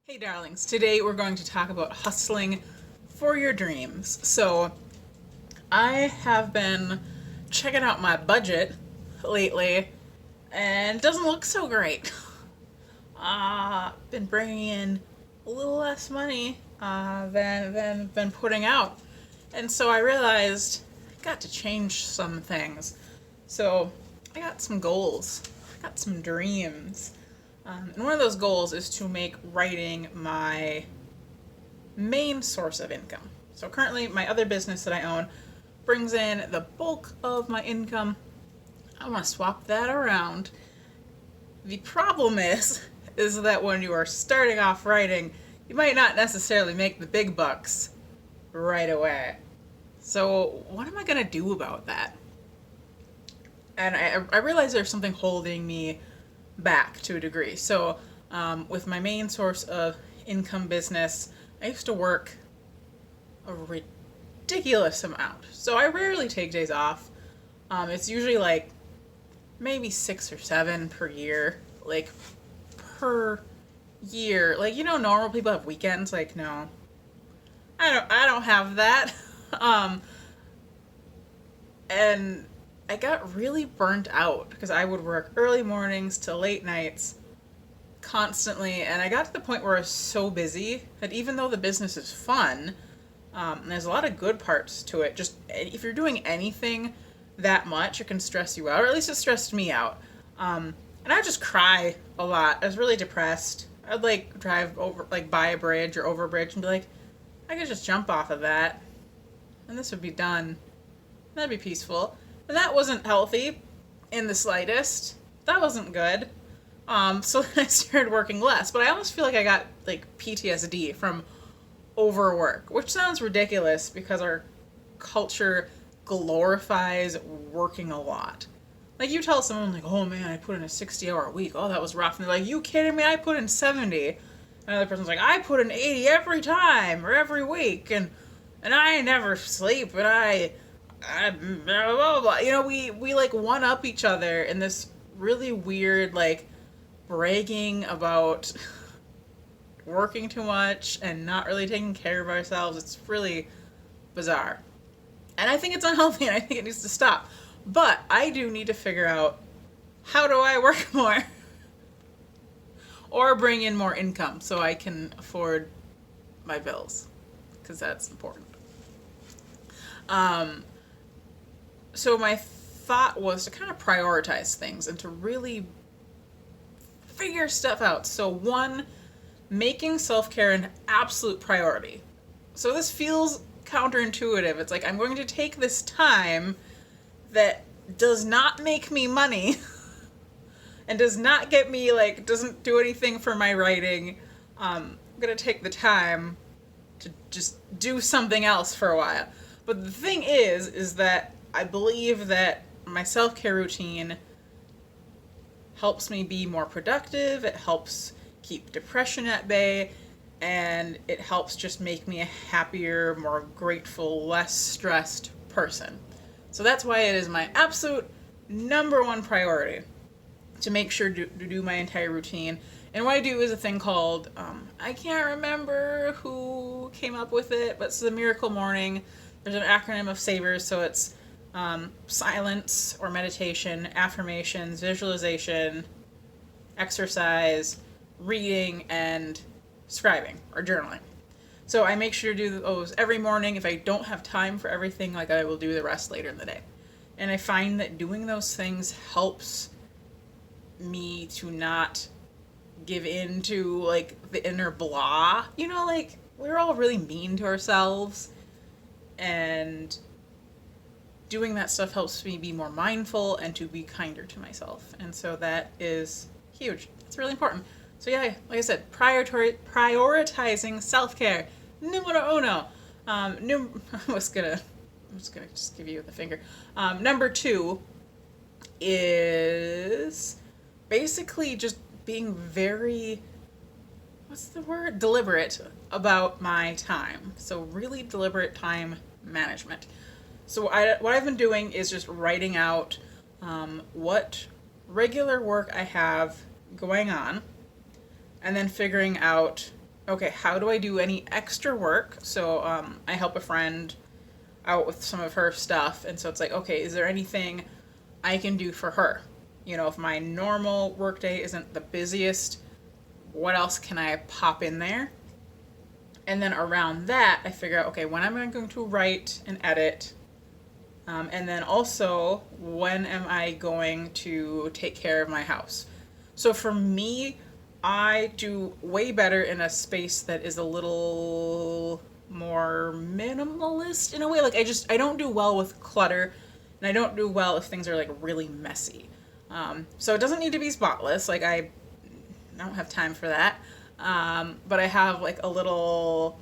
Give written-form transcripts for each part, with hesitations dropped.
Hey darlings, today we're going to talk about hustling for your dreams. So, I have been checking out my budget lately and it doesn't look so great. Been bringing in a little less money than been putting out. And so I realized I got to change some things. So, I got some goals. I got some dreams. And one of those goals is to make writing my main source of income. So currently, my other business that I own brings in the bulk of my income. I want to swap that around. The problem is that when you are starting off writing, you might not necessarily make the big bucks right away. So what am I going to do about that? And I realize there's something holding me back to a degree. So, with my main source of income business, I used to work a ridiculous amount. So, I rarely take days off. It's usually like maybe 6 or 7 per year. Like, per year. Like, normal people have weekends. Like, no. I don't have that. And I got really burnt out because I would work early mornings to late nights constantly, and I got to the point where I was so busy that even though the business is fun, and there's a lot of good parts to it, just if you're doing anything that much, it can stress you out, or at least it stressed me out. And I would just cry a lot. I was really depressed. I'd like drive over, like by a bridge or over a bridge and be like, I could just jump off of that, and this would be done. That'd be peaceful. And that wasn't healthy in the slightest. That wasn't good. So then I started working less. But I almost feel like I got like PTSD from overwork, which sounds ridiculous because our culture glorifies working a lot. Like you tell someone like, oh man, I put in a 60-hour week. Oh, that was rough. And they're like, you kidding me? I put in 70. Another person's like, I put in 80 every time or every week. And I never sleep. And blah, blah, blah. We like one up each other in this really weird like bragging about working too much and not really taking care of ourselves. It's really bizarre. And I think it's unhealthy and I think it needs to stop. But I do need to figure out, how do I work more or bring in more income so I can afford my bills, because that's important. So my thought was to kind of prioritize things and to really figure stuff out. So one, making self-care an absolute priority. So this feels counterintuitive. It's like I'm going to take this time that does not make me money and does not get me, like, doesn't do anything for my writing. I'm going to take the time to just do something else for a while. But the thing is that I believe that my self-care routine helps me be more productive, it helps keep depression at bay, and it helps just make me a happier, more grateful, less stressed person. So that's why it is my absolute number one priority to make sure to do my entire routine. And what I do is a thing called, I can't remember who came up with it, but it's the Miracle Morning. There's an acronym of SAVERS, so it's silence or meditation, affirmations, visualization, exercise, reading, and scribing or journaling. So I make sure to do those every morning. If I don't have time for everything, like I will do the rest later in the day. And I find that doing those things helps me to not give in to like the inner blah. Like we're all really mean to ourselves, and doing that stuff helps me be more mindful and to be kinder to myself. And so that is huge. It's really important. So yeah, like I said, prioritizing self-care. Numero uno. I'm just gonna just give you the finger. Number two is basically just being very, what's the word? Deliberate about my time. So really deliberate time management. So what I've been doing is just writing out what regular work I have going on, and then figuring out okay, how do I do any extra work? So I help a friend out with some of her stuff. And so it's like, okay, is there anything I can do for her? You know, if my normal workday isn't the busiest, what else can I pop in there? And then around that, I figure out, okay, when am I going to write and edit? And then also, when am I going to take care of my house? So for me, I do way better in a space that is a little more minimalist in a way. Like I don't do well with clutter, and I don't do well if things are like really messy. So it doesn't need to be spotless. Like I don't have time for that. But I have like a little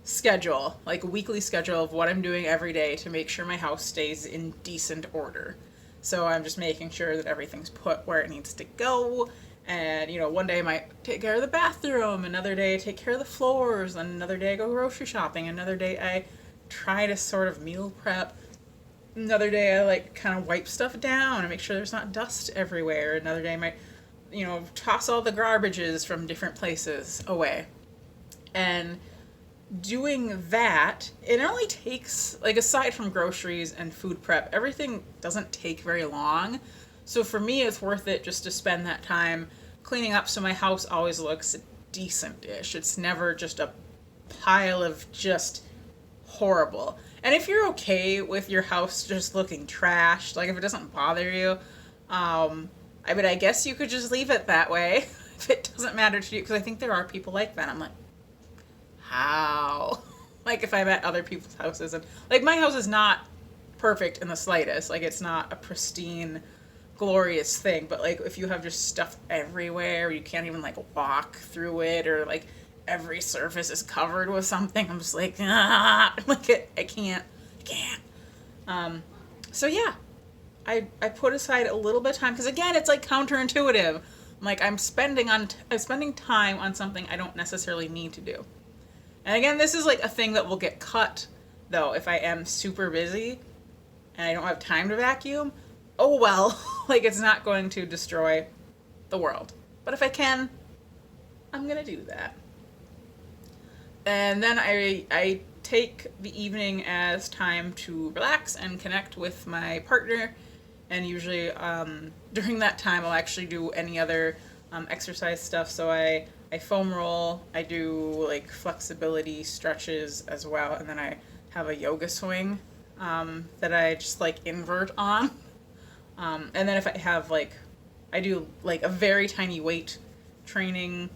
schedule, like a weekly schedule of what I'm doing every day to make sure my house stays in decent order. So I'm just making sure that everything's put where it needs to go. And, you know, one day I might take care of the bathroom, another day I take care of the floors, and another day I go grocery shopping, another day I try to sort of meal prep. Another day I like kind of wipe stuff down and make sure there's not dust everywhere. Another day I might, you know, toss all the garbages from different places away. And doing that, it only takes, like, aside from groceries and food prep, everything doesn't take very long. So for me, it's worth it just to spend that time cleaning up so my house always looks decent-ish. It's never just a pile of just horrible. And if you're okay with your house just looking trashed, like if it doesn't bother you, I mean, I guess you could just leave it that way if it doesn't matter to you, because I think there are people like that. I'm like, how? Like if I'm at other people's houses, and like my house is not perfect in the slightest. Like it's not a pristine, glorious thing, but like if you have just stuff everywhere, you can't even like walk through it, or like every surface is covered with something, I'm just like, ah, like I can't. So yeah, I put aside a little bit of time, because again, it's like counterintuitive. Like I'm spending time on something I don't necessarily need to do. And again, this is like a thing that will get cut, though, if I am super busy and I don't have time to vacuum. Oh well, like it's not going to destroy the world. But if I can, I'm gonna do that. And then I take the evening as time to relax and connect with my partner. And usually during that time, I'll actually do any other exercise stuff. So I foam roll, I do like flexibility stretches as well, and then I have a yoga swing that I just like invert on. And then if I have like, I do like a very tiny weight training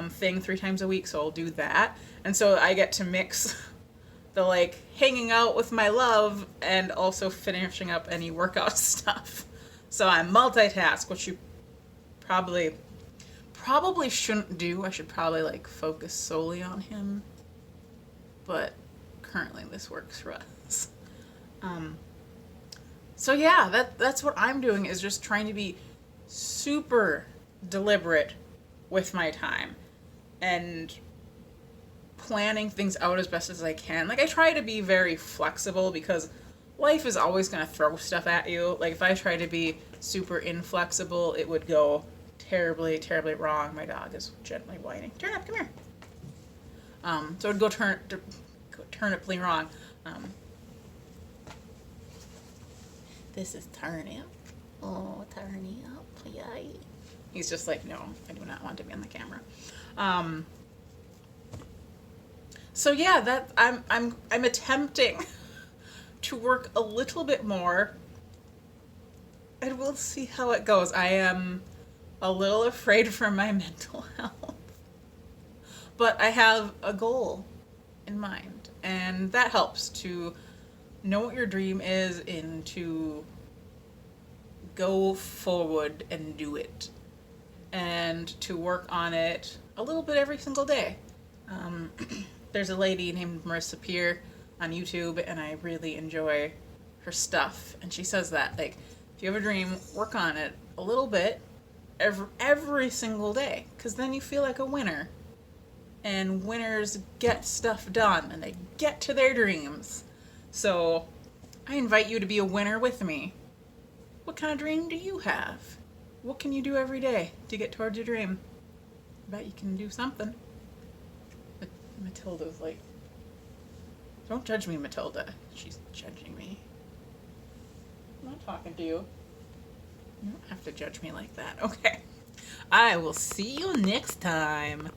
thing 3 times a week, so I'll do that. And so I get to mix the like hanging out with my love and also finishing up any workout stuff. So I multitask, which you probably shouldn't do. I should probably like focus solely on him, but currently this works for us. So yeah, that's what I'm doing, is just trying to be super deliberate with my time and planning things out as best as I can. Like I try to be very flexible, because life is always going to throw stuff at you. Like if I try to be super inflexible, it would go terribly, terribly wrong. My dog is gently whining. Turn up, come here. So it would go turniply wrong. This is Turnip. Oh, Turnip, yay. He's just like, no, I do not want to be on the camera. So yeah, that I'm attempting to work a little bit more, and we'll see how it goes. I am a little afraid for my mental health, but I have a goal in mind, and that helps to know what your dream is and to go forward and do it, and to work on it a little bit every single day. There's a lady named Marissa Peer on YouTube, and I really enjoy her stuff, and she says that, like, if you have a dream, work on it a little bit every single day, because then you feel like a winner. And winners get stuff done, and they get to their dreams. So I invite you to be a winner with me. What kind of dream do you have? What can you do every day to get towards your dream? I bet you can do something. Matilda's like, don't judge me, Matilda. She's judging me. I'm not talking to you. You don't have to judge me like that. Okay. I will see you next time.